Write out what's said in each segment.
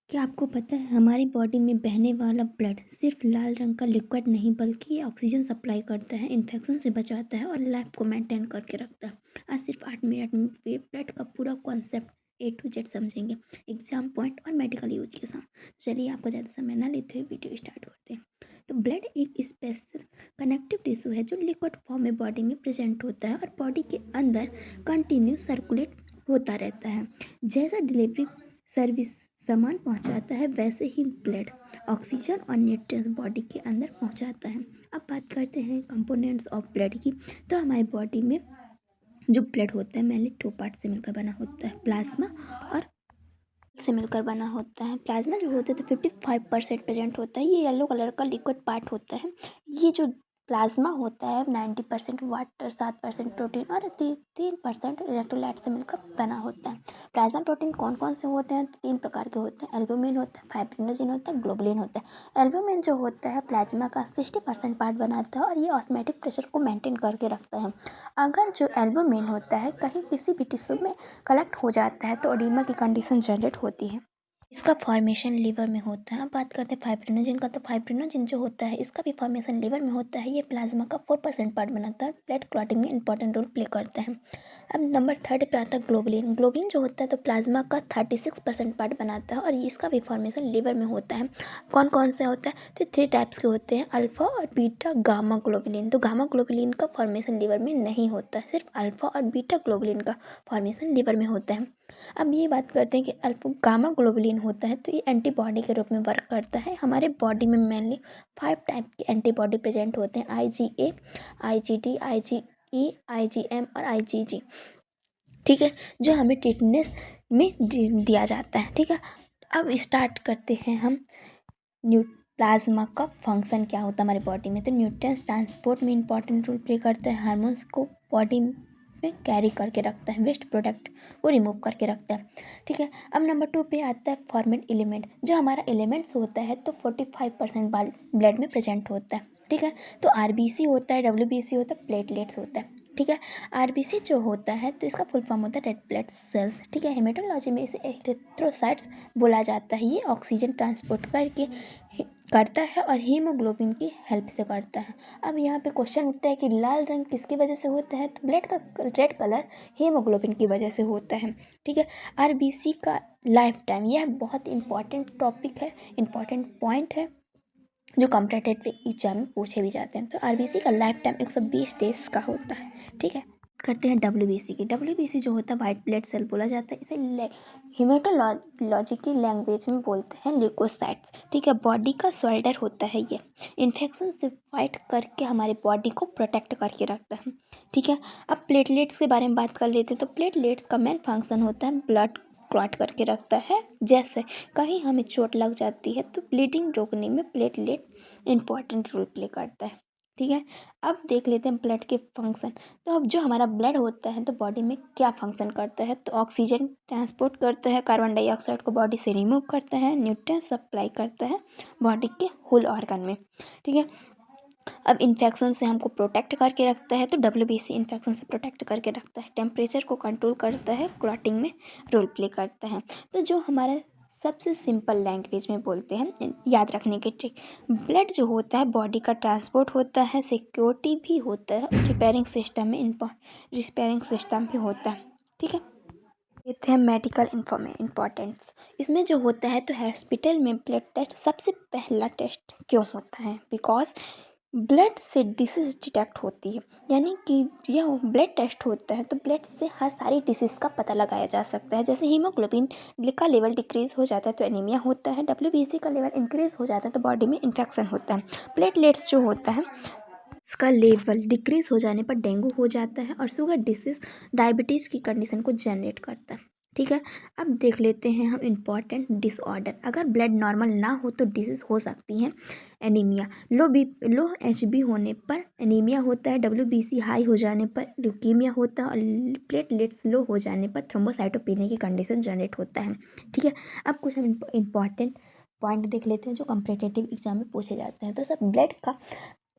क्या आपको पता है हमारी बॉडी में बहने वाला ब्लड सिर्फ लाल रंग का लिक्विड नहीं बल्कि ये ऑक्सीजन सप्लाई करता है, इन्फेक्शन से बचाता है और लाइफ को मेंटेन करके रखता है। आज सिर्फ 8 मिनट में वे ब्लड का पूरा कॉन्सेप्ट A to Z समझेंगे, एग्जाम पॉइंट और मेडिकल यूज के साथ। चलिए आपको ज़्यादा समय ना लेते हुए वीडियो स्टार्ट करते हैं। तो ब्लड एक स्पेशल कनेक्टिव टिश्यू है जो लिक्विड फॉर्म में बॉडी में प्रेजेंट होता है और बॉडी के अंदर कंटिन्यू सर्कुलेट होता रहता है। जैसा डिलीवरी सर्विस सामान पहुंचाता है वैसे ही ब्लड ऑक्सीजन और न्यूट्रिएंट्स बॉडी के अंदर पहुंचाता है। अब बात करते हैं कंपोनेंट्स ऑफ ब्लड की। तो हमारी बॉडी में जो ब्लड होता है मेनली 2 पार्ट से मिलकर बना होता है, प्लाज्मा और से मिलकर बना होता है। प्लाज्मा जो होता है तो 55% प्रेजेंट होता है, ये येलो कलर का लिक्विड पार्ट होता है। ये जो प्लाज्मा होता है 90% वाटर, 7% प्रोटीन और 3% इलेक्ट्रोलाइट से मिलकर बना होता है। प्लाज्मा प्रोटीन कौन कौन से होते हैं तो 3 प्रकार के होते हैं। एल्बुमिन होता है, फाइब्रिनोजेन होता है, ग्लोबुलिन होता है। एल्बुमिन जो होता है प्लाज्मा का 60% पार्ट बनाता है और ये ऑस्मेटिक प्रेशर को मेंटेन करके रखता है। अगर जो एल्बुमिन होता है कहीं किसी भी टिश्यू में कलेक्ट हो जाता है तो ओडीमा की कंडीशन जनरेट होती है। इसका फॉर्मेशन लीवर में होता है। अब बात करते हैं फाइब्रिनोजेन का। तो फाइब्रिनोजेन जो होता है इसका भी फॉर्मेशन लीवर में होता है। ये प्लाज्मा का 4% पार्ट बनाता है, ब्लड क्लॉटिंग में इंपॉर्टेंट रोल प्ले करता है। अब नंबर 3 पे आता है ग्लोबुलिन। ग्लोबुलिन जो होता है तो प्लाज्मा का 36% पार्ट बनाता है और इसका भी फॉर्मेशन लीवर में होता है। कौन कौन से होता है तो 3 टाइप्स के होते हैं, अल्फा और बीटा गामा ग्लोबुलिन। तो गामा ग्लोबुलिन का फॉर्मेशन लीवर में नहीं होता है, सिर्फ अल्फा और बीटा ग्लोबुलिन का फॉर्मेशन लीवर में होता है। अब ये बात करते हैं कि अल्फा गामा ग्लोबुलिन होता है तो ये एंटीबॉडी के रूप में वर्क करता है। हमारे बॉडी में मेनली 5 टाइप के एंटीबॉडी प्रेजेंट होते हैं, IgA, IgD, IgE, IgM और IgG। ठीक है, जो हमें टिटनेस में दिया जाता है। ठीक है, अब स्टार्ट करते हैं हम प्लाज्मा का फंक्शन क्या होता है हमारी बॉडी में। तो न्यूट्रिएंट्स ट्रांसपोर्ट में इंपॉर्टेंट रोल प्ले करता है, हार्मोन्स को बॉडी में कैरी करके रखता है, वेस्ट प्रोडक्ट को रिमूव करके रखता है। ठीक है, अब नंबर 2 पे आता है फॉर्मेट एलिमेंट। जो हमारा एलिमेंट्स होता है तो 45% ब्लड में प्रेजेंट होता है। ठीक है, तो RBC होता है, WBC होता है, प्लेटलेट्स होता है। ठीक है, RBC जो होता है तो इसका फुल फॉर्म होता है रेड ब्लड सेल्स। ठीक है, हेमेटोलॉजी में इसे एरिथ्रोसाइट्स बोला जाता है। ये ऑक्सीजन ट्रांसपोर्ट करता है और हीमोग्लोबिन की हेल्प से करता है। अब यहाँ पे क्वेश्चन उठता है कि लाल रंग किसकी वजह से होता है तो ब्लड का रेड कलर हीमोग्लोबिन की वजह से होता है। ठीक है, RBC का लाइफ टाइम, यह बहुत इंपॉर्टेंट टॉपिक है, इंपॉर्टेंट पॉइंट है जो कॉम्पिटिटिव एग्जाम में पूछे भी जाते हैं। तो RBC का लाइफ टाइम 120 डेज का होता है। ठीक है, करते हैं WBC की। WBC जो होता है वाइट ब्लड सेल बोला जाता है। इसे हेमेटोलॉजी की लैंग्वेज में बोलते हैं ल्यूकोसाइट्स। ठीक है, बॉडी का सोल्डर होता है ये, इन्फेक्शन से फाइट करके हमारे बॉडी को प्रोटेक्ट करके रखता है। ठीक है, अब प्लेटलेट्स के बारे में बात कर लेते हैं। तो प्लेटलेट्स का मेन फंक्शन होता है ब्लड क्लॉट करके रखता है। जैसे कहीं हमें चोट लग जाती है तो ब्लीडिंग रोकने में प्लेटलेट इंपॉर्टेंट रोल प्ले करता है। ठीक है, अब देख लेते हैं ब्लड के फंक्शन। तो अब जो हमारा ब्लड होता है तो बॉडी में क्या फंक्शन करता है तो ऑक्सीजन ट्रांसपोर्ट करता है, कार्बन डाइऑक्साइड को बॉडी से रिमूव करता है, न्यूट्रिएंट सप्लाई करता है बॉडी के होल ऑर्गन में। ठीक है, अब इन्फेक्शन से हमको प्रोटेक्ट करके रखता है। तो WBC इन्फेक्शन से प्रोटेक्ट करके रखता है, टेम्परेचर को कंट्रोल करता है, क्लॉटिंग में रोल प्ले करता है। तो जो हमारा सबसे सिंपल लैंग्वेज में बोलते हैं याद रखने के ट्रिक, ब्लड जो होता है बॉडी का ट्रांसपोर्ट होता है, सिक्योरिटी भी होता है, रिपेयरिंग सिस्टम में रिपेयरिंग सिस्टम भी होता है। ठीक है, देते हैं मेडिकल इम्पोर्टेंस। इसमें जो होता है तो हॉस्पिटल में ब्लड टेस्ट सबसे पहला टेस्ट क्यों होता है, बिकॉज ब्लड से डिसीज़ डिटेक्ट होती है। यानी कि यह ब्लड टेस्ट होता है तो ब्लड से हर सारी डिसीज़ का पता लगाया जा सकता है। जैसे हीमोग्लोबिन का लेवल डिक्रीज़ हो जाता है तो एनीमिया होता है, WBC का लेवल इंक्रीज़ हो जाता है तो बॉडी में इन्फेक्शन होता है, प्लेटलेट्स जो होता है इसका लेवल डिक्रीज़ हो जाने पर डेंगू हो जाता है और शुगर डिसीज़ डायबिटीज़ की कंडीशन को जनरेट करता है। ठीक है, अब देख लेते हैं हम इम्पॉर्टेंट डिसऑर्डर। अगर ब्लड नॉर्मल ना हो तो डिसीज़ हो सकती हैं एनीमिया, लो HB होने पर एनीमिया होता है, WBC हाई हो जाने पर ल्यूकीमिया होता है और प्लेटलेट्स लो हो जाने पर थ्रोम्बोसाइटोपेनिया की कंडीशन जनरेट होता है। ठीक है, अब कुछ हम इम्पॉर्टेंट पॉइंट देख लेते हैं जो कॉम्पिटिटिव एग्जाम में पूछे जाते हैं। तो सब ब्लड का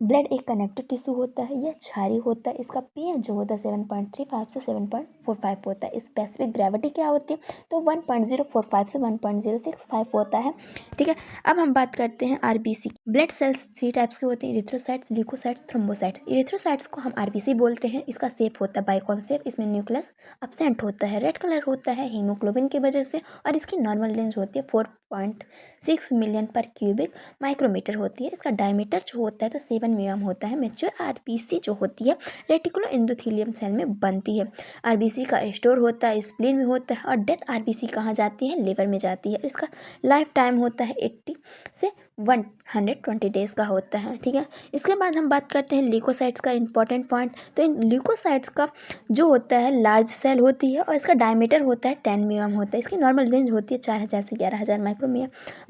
ब्लड एक कनेक्टिव टिश्यू होता है, यह क्षारीय होता है, इसका pH जो होता है 7.35 से 7.45 होता है। स्पेसिफिक ग्रेविटी क्या होती है, तो 1.045 से 1.065 होता है। ठीक है, अब हम बात करते हैं आरबीसी। ब्लड सेल्स 3 टाइप्स के होते हैं, इरिथ्रोसाइट्स, ल्यूकोसाइट्स, थ्रोम्बोसाइट्स। इरिथ्रोसाइट्स को हम आरबीसी बोलते हैं। इसका शेप होता है बाइकॉन शेप, इसमें न्यूक्लियस एब्सेंट होता है, रेड कलर होता है हीमोग्लोबिन की वजह से, और इसकी नॉर्मल रेंज होती है 4.6 मिलियन पर क्यूबिक माइक्रोमीटर होती है। इसका डायमीटर जो होता है तो 7 mm होता है। मैच्योर आरबीसी जो होती है रेटिकुलो एंडोथेलियम सेल में बनती है। आरबीसी का स्टोर होता है स्प्लीन में होता है, और डेथ आरबीसी कहाँ जाती है, लिवर में जाती है। इसका लाइफ टाइम होता है 80 से 120 डेज का होता है। ठीक है, इसके बाद हम बात करते हैं ल्यूकोसाइट्स का इंपॉर्टेंट पॉइंट। तो इन ल्यूकोसाइट्स का जो होता है लार्ज सेल होती है, और इसका डायमीटर होता है 10 mm होता है। इसकी नॉर्मल रेंज होती है 4000 से 11000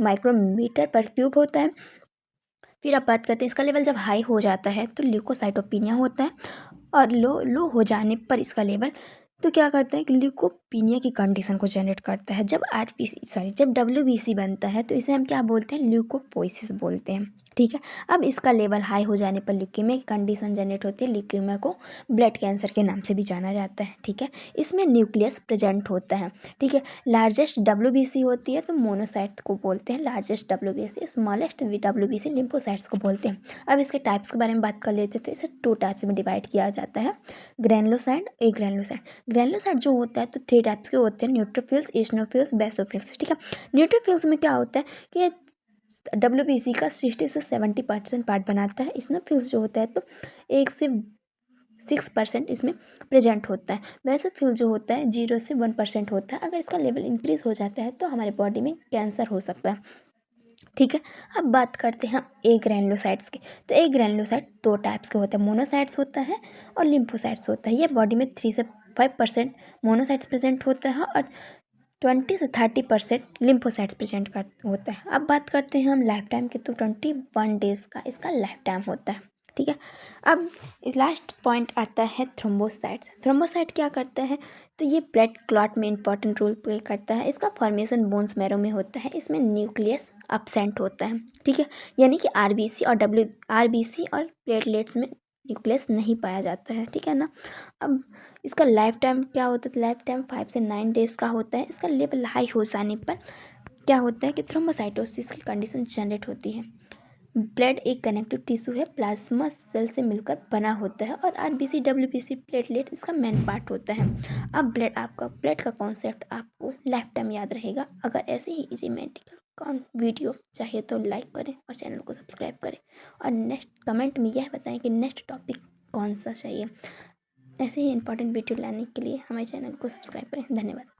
माइक्रोमीटर पर क्यूब होता है। फिर अब बात करते हैं इसका लेवल जब हाई हो जाता है तो ल्यूकोसाइटोपिनिया होता है, और लो हो जाने पर इसका लेवल तो क्या करता है कि ल्यूकोपीनिया की कंडीशन को जनरेट करता है। जब डब्ल्यूबीसी बनता है तो इसे हम क्या बोलते हैं, ल्यूकोपोइसिस बोलते हैं। ठीक है, अब इसका लेवल हाई हो जाने पर ल्यूकीमिया की कंडीशन जनरेट होती है। ल्यूकीमिया को ब्लड कैंसर के नाम से भी जाना जाता है। ठीक है, इसमें न्यूक्लियस प्रेजेंट होता है। ठीक है, लार्जेस्ट डब्ल्यूबीसी होती है तो मोनोसाइट को बोलते हैं largest WBC, smallest WBC lymphocytes को बोलते हैं। अब इसके टाइप्स के बारे में बात कर लेते हैं। तो इसे 2 टाइप्स में डिवाइड किया जाता है, ग्रैनुलोसाइट, ए ग्रैनुलोसाइट। ग्रैनुलोसाइट जो होता है तो 3 टाइप्स के होते हैं, न्यूट्रोफिल्स, इओसिनोफिल्स, बेसोफिल्स। ठीक है, न्यूट्रोफिल्स में क्या होता है कि डब्ल्यूबीसी का 60 से 70% पार्ट बनाता है। इओसिनोफिल्स जो होता है तो 1 से 6% इसमें प्रेजेंट होता है। बेसोफिल जो होता है 0 से 1% होता है। अगर इसका लेवल इंक्रीज हो जाता है तो हमारे बॉडी में कैंसर हो सकता है। ठीक है, अब बात करते हैं ए ग्रैनुलोसाइट्स की। तो ए ग्रैनुलोसाइट 2 टाइप्स के होते हैं, मोनोसाइट्स होता है और लिम्फोसाइट्स होता है। ये बॉडी में 3 से 5% मोनोसाइट्स प्रेजेंट होता है, और 20 से 30% लिम्फोसाइट्स प्रेजेंट कर होता है। अब बात करते हैं हम लाइफ टाइम की। तो 21 डेज का इसका लाइफ टाइम होता है। ठीक है, अब लास्ट पॉइंट आता है थ्रोम्बोसाइट्स। थ्रोम्बोसाइट क्या करता है, तो ये ब्लड क्लॉट में इंपॉर्टेंट रोल प्ले करता है। इसका फॉर्मेशन बोन्स मैरो में होता है। इसमें न्यूक्लियस एब्सेंट होता है। ठीक है, यानी कि आरबीसी और प्लेटलेट्स में न्यूक्लियस नहीं पाया जाता है। ठीक है ना। अब इसका लाइफ टाइम क्या होता है, तो लाइफ टाइम 5 से 9 डेज का होता है। इसका लेवल हाई हो जाने पर क्या होता है कि थ्रोम्बोसाइटोसिस की कंडीशन जनरेट होती है। ब्लड एक कनेक्टिव टिश्यू है, प्लाज्मा सेल से मिलकर बना होता है, और आरबीसी डब्ल्यूबीसी प्लेटलेट इसका मेन पार्ट होता है। अब ब्लड का कॉन्सेप्ट आपको लाइफ टाइम याद रहेगा। अगर ऐसे ही इजी मेडिकल वीडियो चाहिए तो लाइक करें और चैनल को सब्सक्राइब करें, और नेक्स्ट कमेंट में यह बताएं कि नेक्स्ट टॉपिक कौन सा चाहिए। ऐसे ही इंपॉर्टेंट वीडियो लाने के लिए हमारे चैनल को सब्सक्राइब करें। धन्यवाद।